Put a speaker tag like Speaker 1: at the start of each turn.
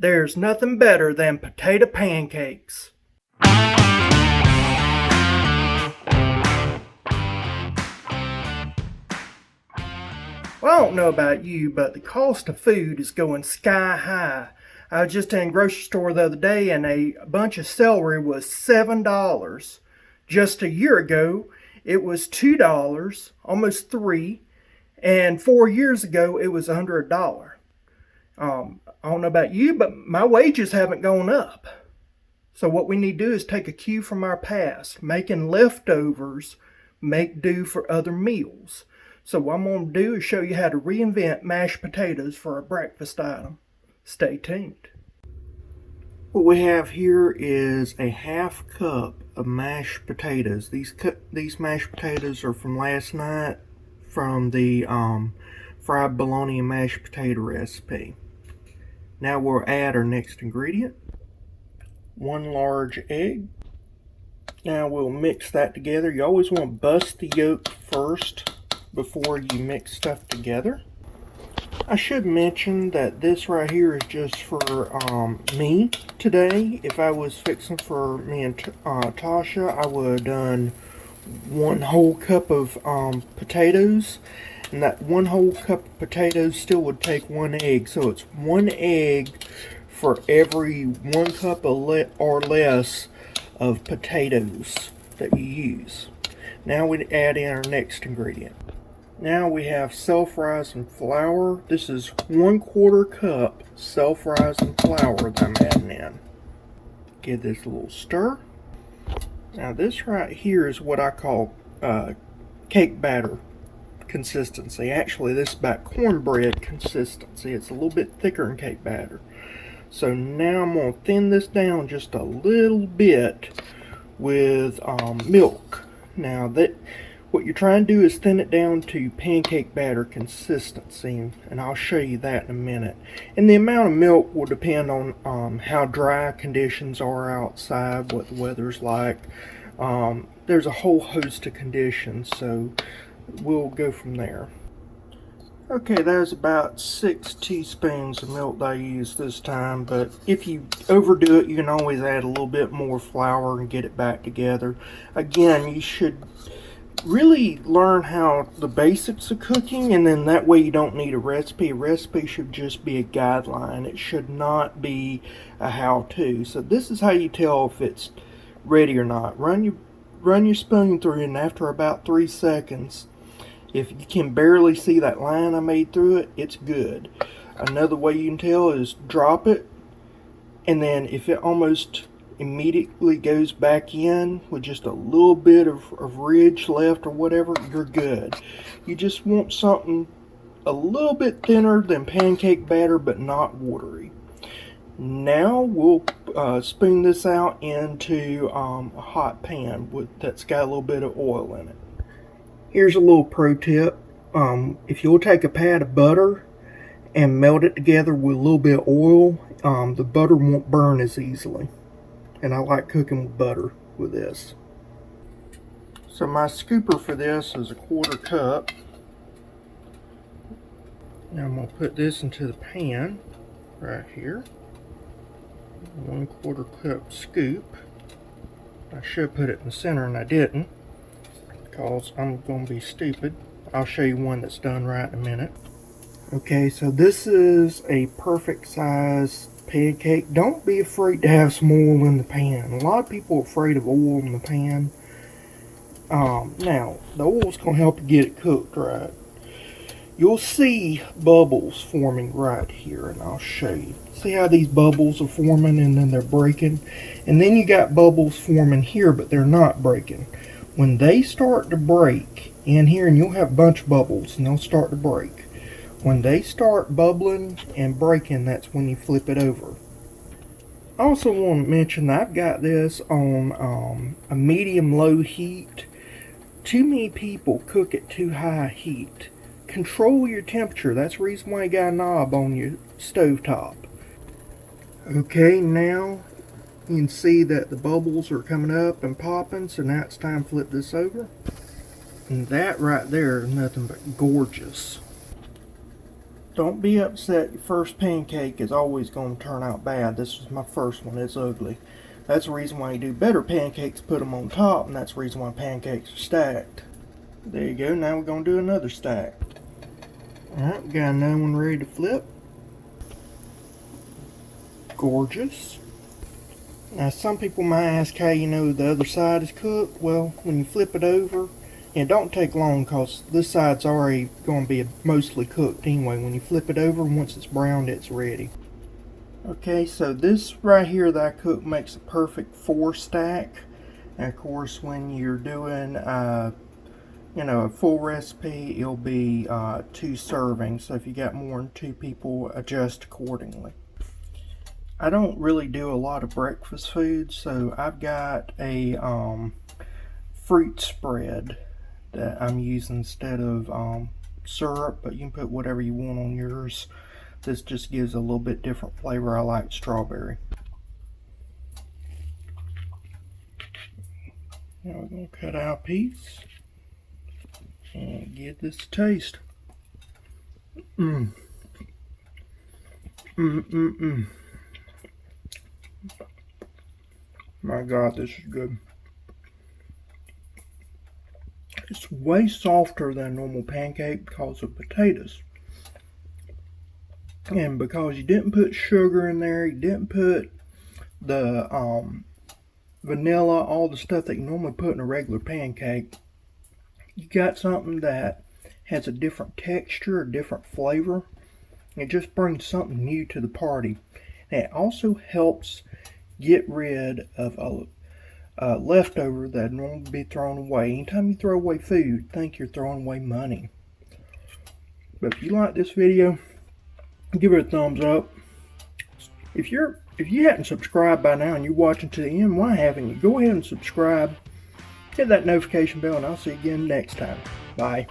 Speaker 1: There's nothing better than potato pancakes. Well, I don't know about you, but the cost of food is going sky high. I was just in a grocery store the other day and a bunch of celery was $7. Just a year ago, it was $2, almost $3, and 4 years ago, it was under $1. I don't know about you, but my wages haven't gone up. So what we need to do is take a cue from our past, making leftovers make do for other meals. So what I'm going to do is show you how to reinvent mashed potatoes for a breakfast item. Stay tuned. What we have here is a half cup of mashed potatoes. These mashed potatoes are from last night from the fried bologna and mashed potato recipe. Now we'll add our next ingredient. 1 large egg. Now we'll mix that together. You always want to bust the yolk first before you mix stuff together. I should mention that this right here is just for me today. If I was fixing for me and Tasha, I would have done 1 whole cup of potatoes, and that 1 whole cup of potatoes still would take 1 egg. So it's 1 egg for every 1 cup or less of potatoes that you use. Now we add in our next ingredient. Now we have self-rising flour. This is 1/4 cup self-rising flour that I'm adding in. Give this a little stir. Now this right here is what I call cake batter consistency. Actually, this is about cornbread consistency. It's a little bit thicker than cake batter. So now I'm going to thin this down just a little bit with milk. Now what you're trying to do is thin it down to pancake batter consistency, and I'll show you that in a minute. And the amount of milk will depend on how dry conditions are outside, what the weather's like. There's a whole host of conditions, so we'll go from there. Okay, there's about 6 teaspoons of milk that I used this time, but if you overdo it, you can always add a little bit more flour and get it back together. Again, you should really learn how the basics of cooking, and then that way you don't need a recipe. A recipe should just be a guideline. It should not be a how-to. So this is how you tell if it's ready or not. Run your spoon through it, and after about 3 seconds, if you can barely see that line I made through it, it's good. Another way you can tell is drop it, and then if it almost immediately goes back in with just a little bit of ridge left or whatever, you're good. You just want something a little bit thinner than pancake batter, but not watery. Now we'll spoon this out into a hot pan that's got a little bit of oil in it. Here's a little pro tip. If you'll take a pat of butter and melt it together with a little bit of oil, the butter won't burn as easily. And I like cooking with butter with this. So my scooper for this is 1/4 cup. Now I'm going to put this into the pan right here. 1/4 cup scoop. I should put it in the center and I didn't, because I'm going to be stupid. I'll show you one that's done right in a minute. Okay, so this is a perfect size pancake. Don't be afraid to have some oil in the pan. A lot of people are afraid of oil in the pan. Now, the oil's going to help you get it cooked right. You'll see bubbles forming right here, and I'll show you. See how these bubbles are forming and then they're breaking? And then you got bubbles forming here, but they're not breaking. When they start to break in here, and you'll have a bunch of bubbles, and they'll start to break. When they start bubbling and breaking, that's when you flip it over. I also want to mention that I've got this on a medium-low heat. Too many people cook at too high heat. Control your temperature. That's the reason why you got a knob on your stovetop. Okay, now you can see that the bubbles are coming up and popping, so now it's time to flip this over. And that right there is nothing but gorgeous. Don't be upset. Your first pancake is always going to turn out bad. This was my first one. It's ugly. That's the reason why you do better pancakes, put them on top, and that's the reason why pancakes are stacked. There you go. Now we're going to do another stack. Alright, we got another one ready to flip. Gorgeous. Now some people might ask how you know the other side is cooked. Well, when you flip it over, and it don't take long because this side's already going to be mostly cooked anyway. When you flip it over, once it's browned, it's ready. Okay, so this right here that I cooked makes a perfect 4 stack. And of course, when you're doing a full recipe, it'll be 2 servings. So if you got more than 2 people, adjust accordingly. I don't really do a lot of breakfast food, so I've got a fruit spread that I'm using instead of syrup, but you can put whatever you want on yours. This just gives a little bit different flavor. I like strawberry. Now we're going to cut out a piece and give this a taste. My God, this is good. It's way softer than a normal pancake because of potatoes. And because you didn't put sugar in there, you didn't put the vanilla, all the stuff that you normally put in a regular pancake, you got something that has a different texture, a different flavor. It just brings something new to the party. And it also helps get rid of a leftover that normally be thrown away. Anytime you throw away food, think you're throwing away money. But if you like this video, give it a thumbs up. If you hadn't subscribed by now and you're watching to the end, why haven't you? Go ahead and subscribe. Hit that notification bell, and I'll see you again next time. Bye.